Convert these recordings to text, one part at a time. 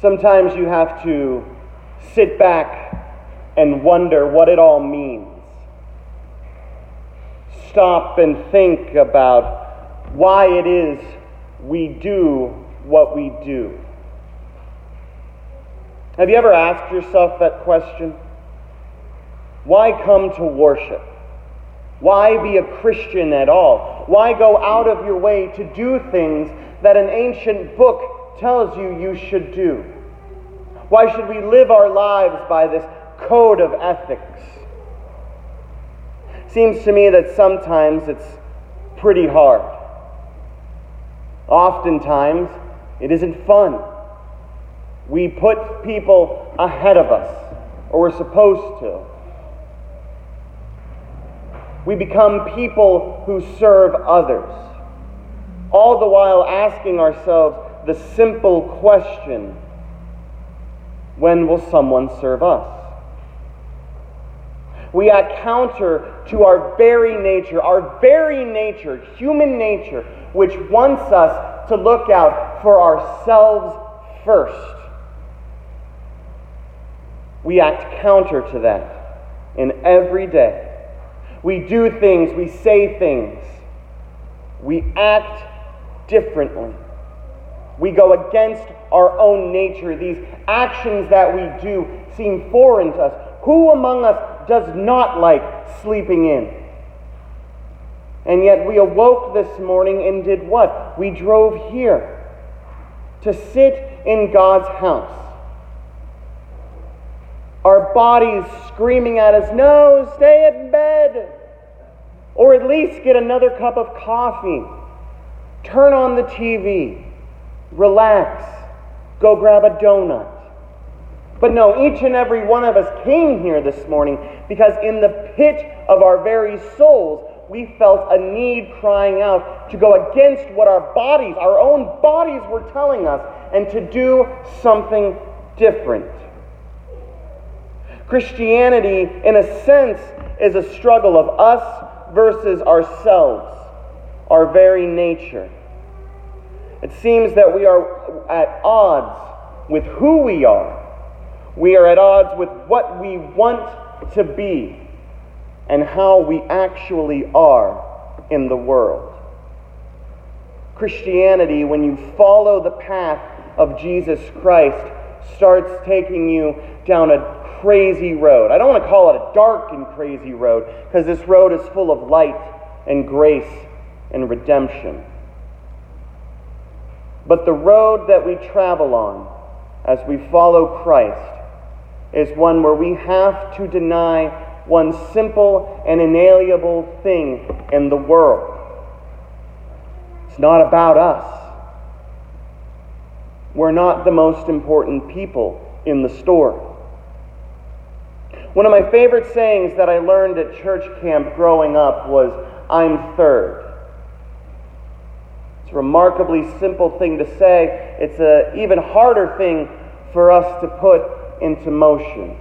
Sometimes you have to sit back and wonder what it all means. Stop and think about why it is we do what we do. Have you ever asked yourself that question? Why come to worship? Why be a Christian at all? Why go out of your way to do things that an ancient book tells you you should do? Why should we live our lives by this code of ethics? Seems to me that sometimes it's pretty hard. Oftentimes, it isn't fun. We put people ahead of us, or we're supposed to. We become people who serve others, all the while asking ourselves the simple question, when will someone serve us? We act counter to our very nature, human nature, which wants us to look out for ourselves first. We act counter to that in every day. We do things, we say things, we act differently. We go against our own nature. These actions that we do seem foreign to us. Who among us does not like sleeping in? And yet we awoke this morning and did what? We drove here to sit in God's house. Our bodies screaming at us, no, stay in bed. Or at least get another cup of coffee. Turn on the TV. Relax. Go grab a donut. But no, each and every one of us came here this morning because in the pit of our very souls, we felt a need crying out to go against what our own bodies were telling us, and to do something different. Christianity, in a sense, is a struggle of us versus ourselves, our very nature. It seems that we are at odds with who we are. We are at odds with what we want to be and how we actually are in the world. Christianity, when you follow the path of Jesus Christ, starts taking you down a crazy road. I don't want to call it a dark and crazy road, because this road is full of light and grace and redemption. But the road that we travel on as we follow Christ is one where we have to deny one simple and inalienable thing in the world. It's not about us. We're not the most important people in the story. One of my favorite sayings that I learned at church camp growing up was, I'm third. It's a remarkably simple thing to say. It's an even harder thing for us to put into motion.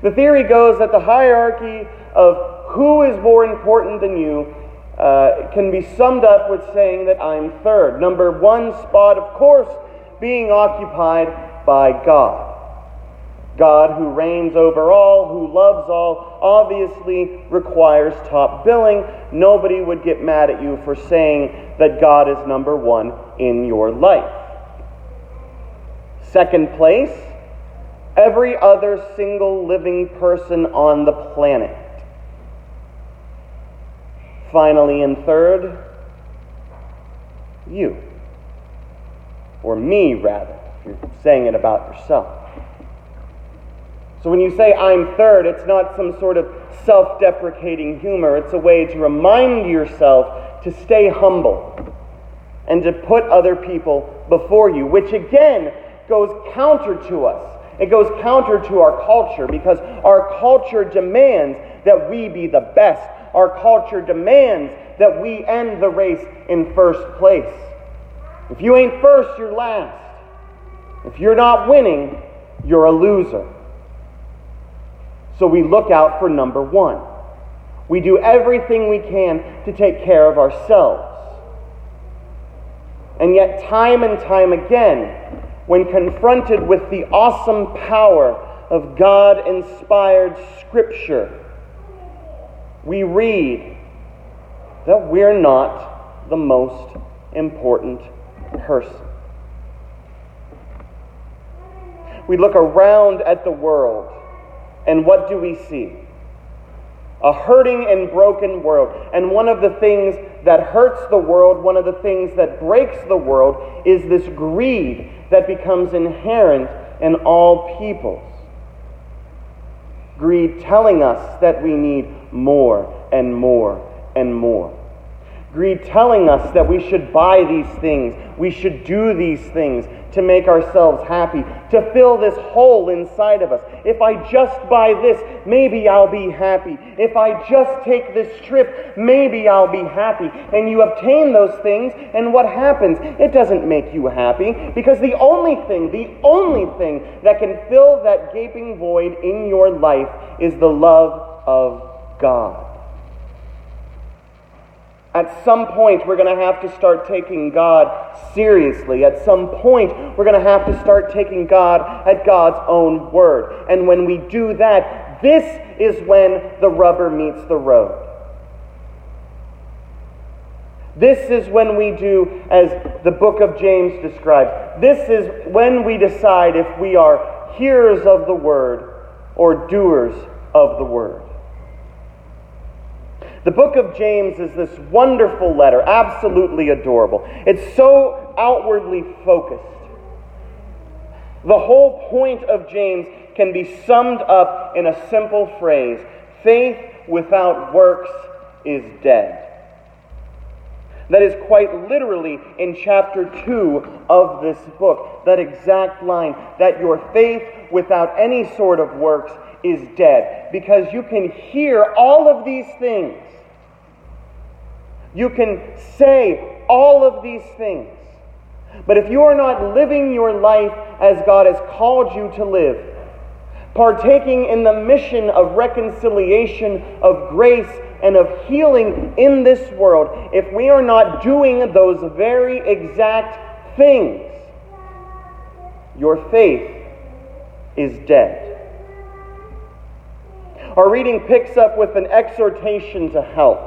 The theory goes that the hierarchy of who is more important than you can be summed up with saying that I'm third. Number one spot, of course, being occupied by God. God, who reigns over all, who loves all, obviously requires top billing. Nobody would get mad at you for saying that God is number one in your life. Second place, every other single living person on the planet. Finally, and third, you. Or me, rather, if you're saying it about yourself. So when you say I'm third, it's not some sort of self-deprecating humor. It's a way to remind yourself to stay humble and to put other people before you, which again goes counter to us. It goes counter to our culture, because our culture demands that we be the best. Our culture demands that we end the race in first place. If you ain't first, you're last. If you're not winning, you're a loser. So we look out for number one. We do everything we can to take care of ourselves. And yet, time and time again, when confronted with the awesome power of God-inspired Scripture, we read that we're not the most important person. We look around at the world, and what do we see? A hurting and broken world. And one of the things that hurts the world, one of the things that breaks the world, is this greed that becomes inherent in all peoples. Greed telling us that we need more and more and more. Greed telling us that we should buy these things, we should do these things to make ourselves happy, to fill this hole inside of us. If I just buy this, maybe I'll be happy. If I just take this trip, maybe I'll be happy. And you obtain those things, and what happens? It doesn't make you happy, because the only thing that can fill that gaping void in your life is the love of God. At some point, we're going to have to start taking God seriously. At some point, we're going to have to start taking God at God's own word. And when we do that, this is when the rubber meets the road. This is when we do, as the book of James describes, this is when we decide if we are hearers of the word or doers of the word. The book of James is this wonderful letter, absolutely adorable. It's so outwardly focused. The whole point of James can be summed up in a simple phrase: faith without works is dead. That is quite literally in chapter 2 of this book, that exact line, that your faith without any sort of works is dead. Because you can hear all of these things. You can say all of these things. But if you are not living your life as God has called you to live, partaking in the mission of reconciliation, of grace, and of healing in this world, if we are not doing those very exact things, your faith is dead. Our reading picks up with an exhortation to help.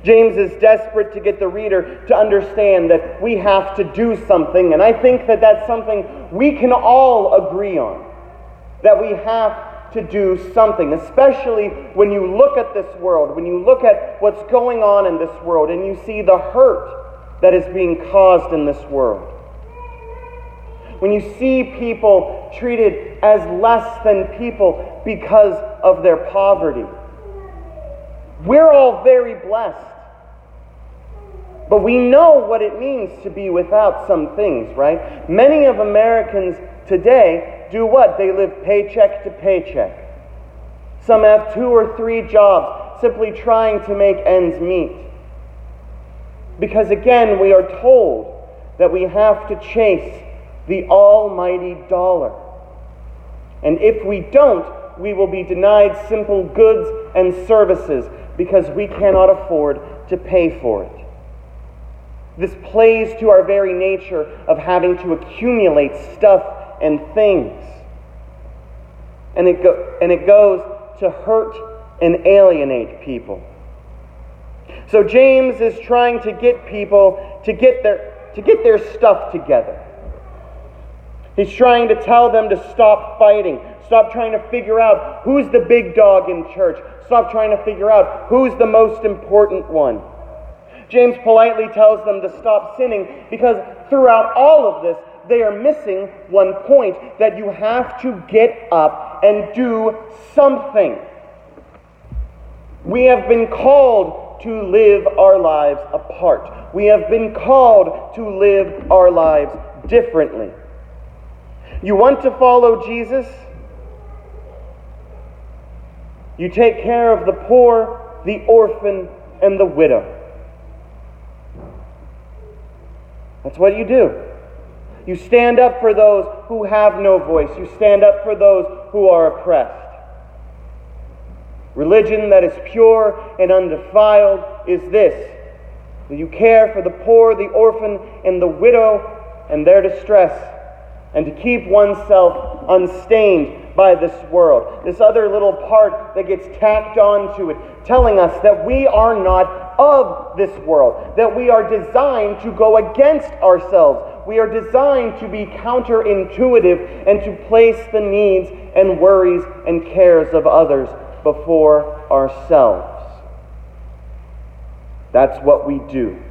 James is desperate to get the reader to understand that we have to do something, and I think that that's something we can all agree on, that we have to do something, especially when you look at this world, when you look at what's going on in this world, and you see the hurt that is being caused in this world. When you see people treated as less than people because of their poverty. We're all very blessed. But we know what it means to be without some things, right? Many of Americans today do what? They live paycheck to paycheck. Some have 2 or 3 jobs simply trying to make ends meet. Because again, we are told that we have to chase the almighty dollar. And if we don't, we will be denied simple goods and services because we cannot afford to pay for it. This plays to our very nature of having to accumulate stuff and things. And it goes to hurt and alienate people. So James is trying to get people to get their stuff together. He's trying to tell them to stop fighting. Stop trying to figure out who's the big dog in church. Stop trying to figure out who's the most important one. James politely tells them to stop sinning because throughout all of this, they are missing one point, that you have to get up and do something. We have been called to live our lives apart. We have been called to live our lives differently. You want to follow Jesus? You take care of the poor, the orphan, and the widow. That's what you do. You stand up for those who have no voice. You stand up for those who are oppressed. Religion that is pure and undefiled is this: that you care for the poor, the orphan, and the widow and their distress and to keep oneself unstained by this world. This other little part that gets tacked onto it, telling us that we are not of this world, that we are designed to go against ourselves. We are designed to be counterintuitive and to place the needs and worries and cares of others before ourselves. That's what we do.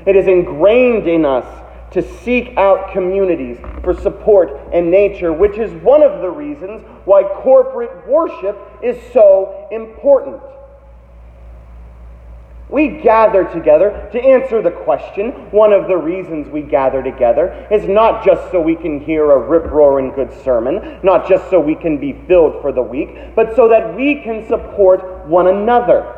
It is ingrained in us to seek out communities for support and nature, which is one of the reasons why corporate worship is so important. We gather together to answer the question. One of the reasons we gather together is not just so we can hear a rip-roaring good sermon, not just so we can be filled for the week, but so that we can support one another.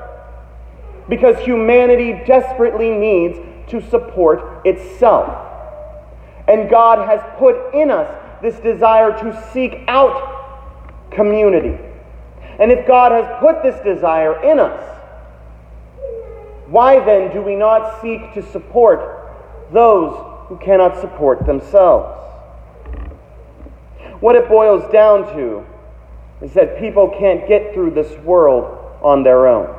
Because humanity desperately needs to support itself. And God has put in us this desire to seek out community. And if God has put this desire in us, why then do we not seek to support those who cannot support themselves? What it boils down to is that people can't get through this world on their own.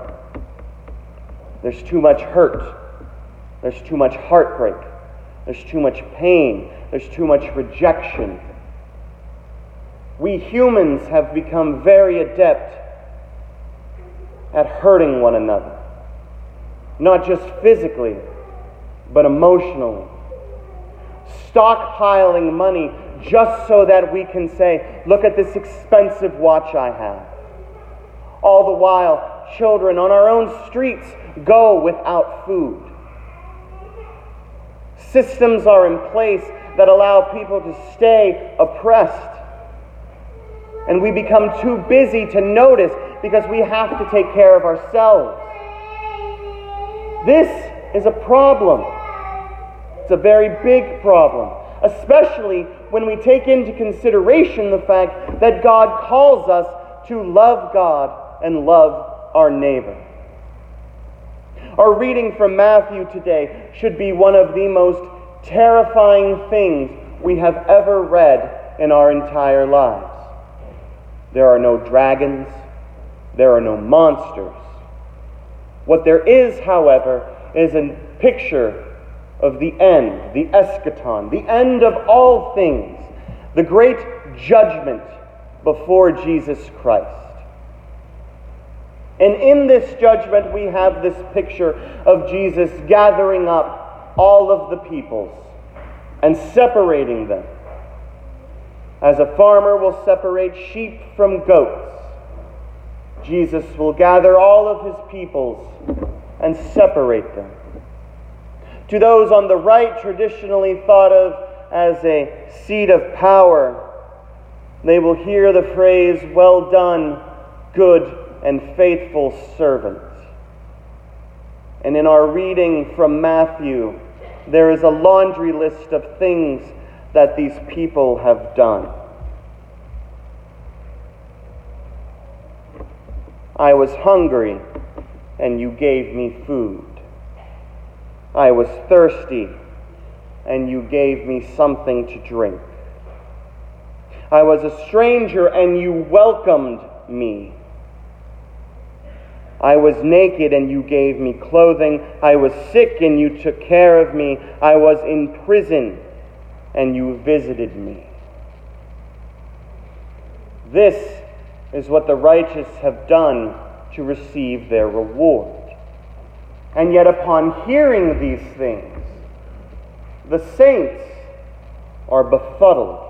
There's too much hurt. There's too much heartbreak. There's too much pain. There's too much rejection. We humans have become very adept at hurting one another. Not just physically, but emotionally. Stockpiling money just so that we can say, look at this expensive watch I have. All the while, children on our own streets go without food. Systems are in place that allow people to stay oppressed. And we become too busy to notice because we have to take care of ourselves. This is a problem. It's a very big problem, especially when we take into consideration the fact that God calls us to love God and love our neighbor. Our reading from Matthew today should be one of the most terrifying things we have ever read in our entire lives. There are no dragons. There are no monsters. What there is, however, is a picture of the end, the eschaton, the end of all things, the great judgment before Jesus Christ. And in this judgment, we have this picture of Jesus gathering up all of the peoples and separating them. As a farmer will separate sheep from goats, Jesus will gather all of his peoples and separate them. To those on the right, traditionally thought of as a seat of power, they will hear the phrase, "Well done, good and faithful servant." And in our reading from Matthew, there is a laundry list of things that these people have done. I was hungry, and you gave me food. I was thirsty, and you gave me something to drink. I was a stranger, and you welcomed me. I was naked, and you gave me clothing. I was sick, and you took care of me. I was in prison, and you visited me. This is what the righteous have done to receive their reward. And yet upon hearing these things, the saints are befuddled.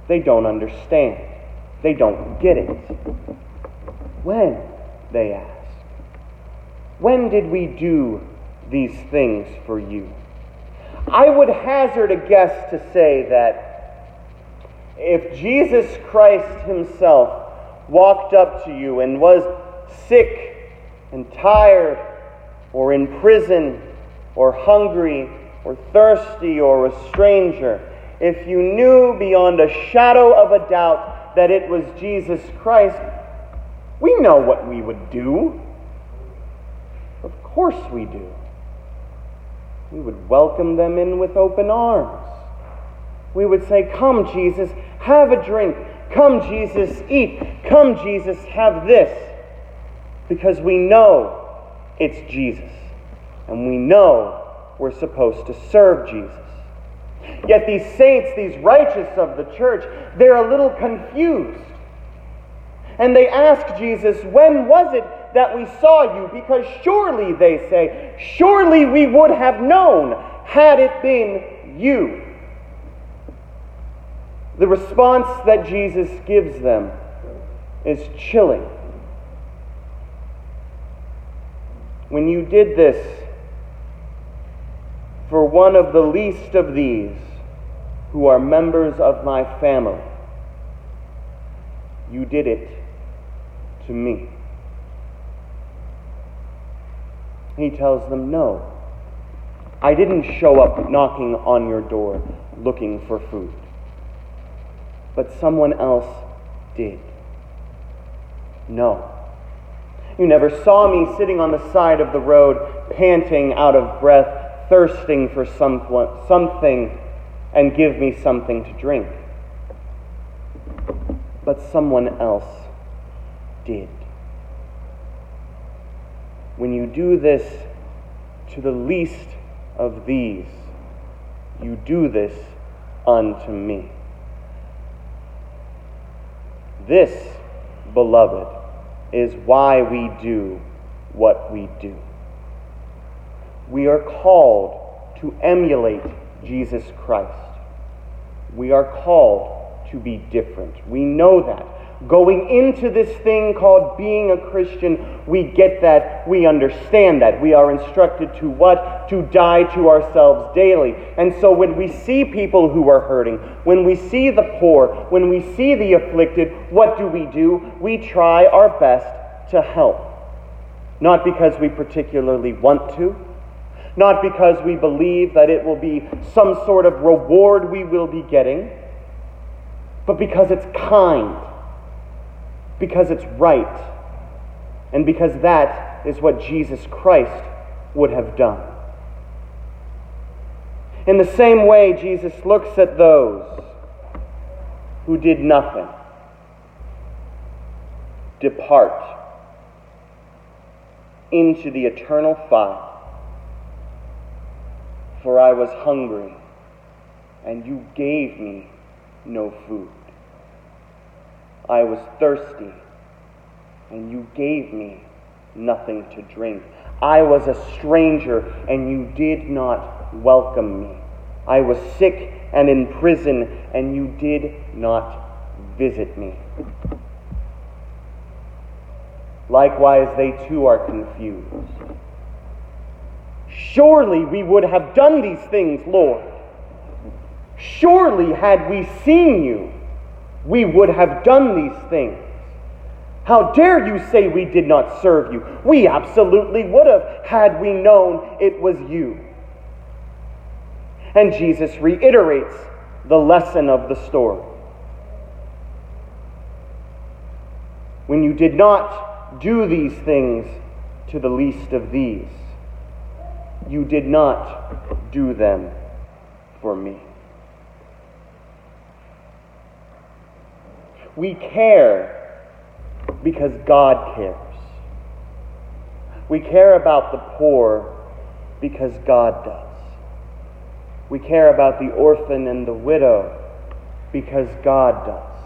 They don't understand. They don't get it. When, they ask, when did we do these things for you? I would hazard a guess to say that if Jesus Christ himself walked up to you and was sick and tired or in prison or hungry or thirsty or a stranger, if you knew beyond a shadow of a doubt that it was Jesus Christ, we know what we would do. Of course we do. We would welcome them in with open arms. We would say, "Come, Jesus, have a drink. Come, Jesus, eat. Come, Jesus, have this." Because we know it's Jesus. And we know we're supposed to serve Jesus. Yet these saints, these righteous of the church, they're a little confused. And they ask Jesus, "When was it that we saw you? Because surely," they say, "surely we would have known had it been you." The response that Jesus gives them is chilling. "When you did this for one of the least of these who are members of my family, you did it to me." He tells them, "No, I didn't show up knocking on your door looking for food, but someone else did. No, you never saw me sitting on the side of the road, panting out of breath, thirsting for something, and give me something to drink. But someone else did. When you do this to the least of these, you do this unto me." This, beloved, is why we do what we do. We are called to emulate Jesus Christ. We are called to be different. We know that. Going into this thing called being a Christian, we get that, we understand that. We are instructed to what? To die to ourselves daily. And so when we see people who are hurting, when we see the poor, when we see the afflicted, what do? We try our best to help. Not because we particularly want to, not because we believe that it will be some sort of reward we will be getting, but because it's kind, because it's right, and because that is what Jesus Christ would have done. In the same way, Jesus looks at those who did nothing. "Depart into the eternal fire, for I was hungry, and you gave me no food. I was thirsty, and you gave me nothing to drink. I was a stranger, and you did not welcome me. I was sick and in prison, and you did not visit me." Likewise, they too are confused. "Surely we would have done these things, Lord. Surely had we seen you, we would have done these things. How dare you say we did not serve you? We absolutely would have, had we known it was you." And Jesus reiterates the lesson of the story. "When you did not do these things to the least of these, you did not do them for me." We care because God cares. We care about the poor because God does. We care about the orphan and the widow because God does.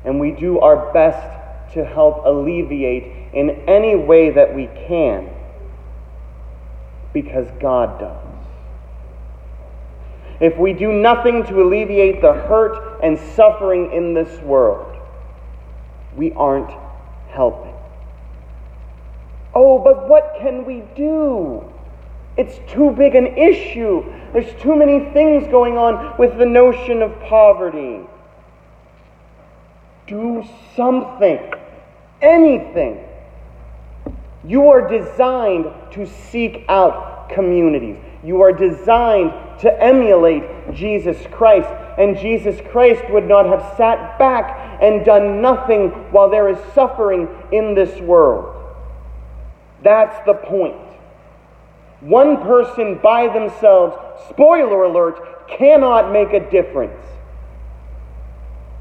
And we do our best to help alleviate in any way that we can because God does. If we do nothing to alleviate the hurt and suffering in this world, we aren't helping. "Oh, but what can we do? It's too big an issue. There's too many things going on with the notion of poverty." Do something. Anything. You are designed to seek out communities. You are designed to emulate Jesus Christ. And Jesus Christ would not have sat back and done nothing while there is suffering in this world. That's the point. One person by themselves, spoiler alert, cannot make a difference.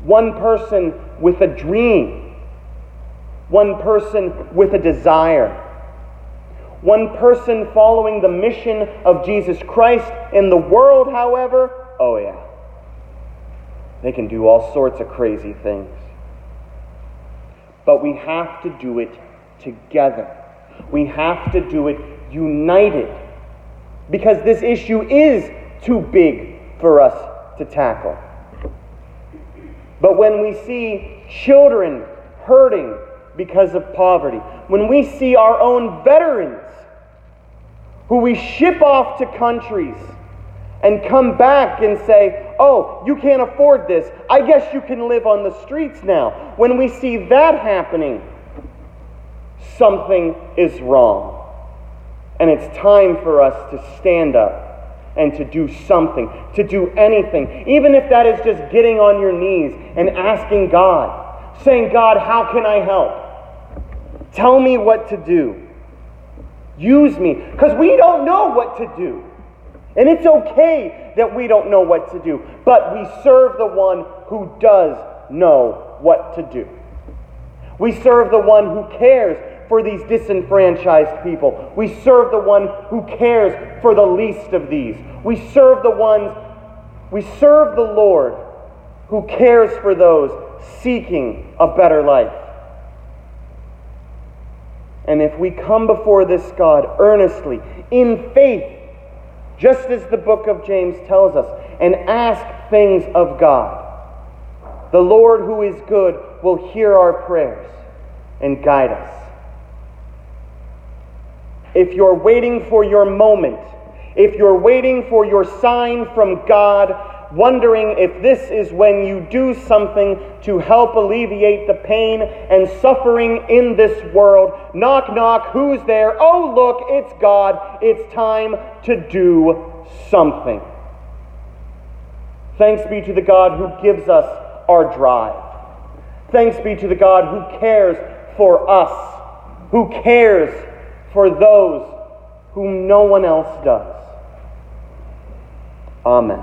One person with a dream. One person with a desire. One person following the mission of Jesus Christ in the world, however, oh yeah, they can do all sorts of crazy things. But we have to do it together. We have to do it united. Because this issue is too big for us to tackle. But when we see children hurting because of poverty, when we see our own veterans who we ship off to countries and come back and say, oh, you can't afford this, I guess you can live on the streets now. When we see that happening, something is wrong. And it's time for us to stand up and to do something, to do anything, even if that is just getting on your knees and asking God, saying, God, how can I help? Tell me what to do. Use me, because we don't know what to do. And it's okay that we don't know what to do, but we serve the one who does know what to do. We serve the one who cares for these disenfranchised people. We serve the one who cares for the least of these. We serve the Lord who cares for those seeking a better life. And if we come before this God earnestly, in faith, just as the book of James tells us, and ask things of God, the Lord who is good will hear our prayers and guide us. If you're waiting for your moment, if you're waiting for your sign from God, wondering if this is when you do something to help alleviate the pain and suffering in this world, knock, knock, who's there? Oh, look, it's God. It's time to do something. Thanks be to the God who gives us our drive. Thanks be to the God who cares for us, who cares for those whom no one else does. Amen.